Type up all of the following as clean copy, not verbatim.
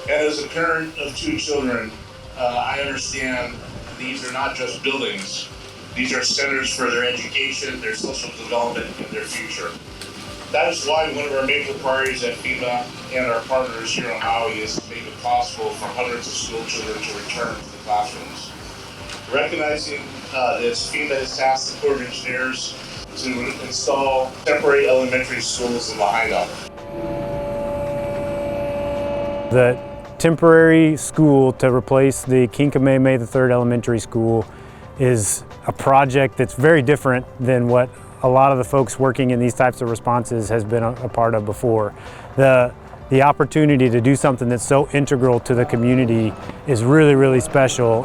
And as a parent of two children, I understand these are not just buildings. These are centers for their education, their social development, and their future. That is why one of our major priorities at FEMA and our partners here on Maui is to make it possible for hundreds of school children to return to the classrooms. Recognizing this, FEMA has tasked the Corps of Engineers to install temporary elementary schools in Lahaina. The temporary school to replace the Kamehameha III Elementary School is a project that's very different than what a lot of the folks working in these types of responses has been a part of before. The opportunity to do something that's so integral to the community is really, really special.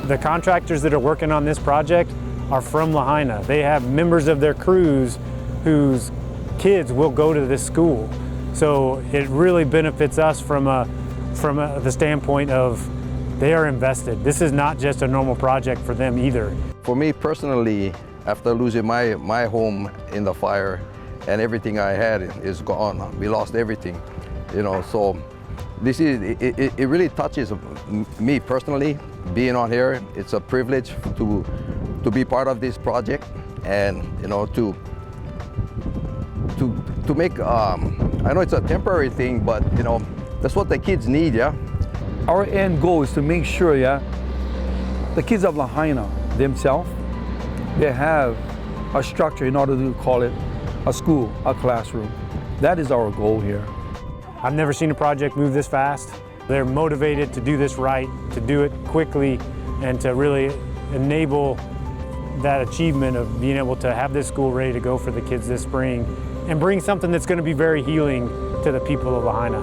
The contractors that are working on this project are from Lahaina. They have members of their crews whose kids will go to this school. So it really benefits us from the standpoint of they are invested. This is not just a normal project for them either. For me personally, after losing my home in the fire and everything I had is gone, we lost everything, you know, so this is, it really touches me personally, being on here. It's a privilege to be part of this project and, you know, to make, I know it's a temporary thing, but, you know, that's what the kids need, yeah? Our end goal is to make sure, yeah, the kids of Lahaina themselves, they have a structure in order to call it a school, a classroom. That is our goal here. I've never seen a project move this fast. They're motivated to do this right, to do it quickly, and to really enable that achievement of being able to have this school ready to go for the kids this spring and bring something that's going to be very healing to the people of Lahaina.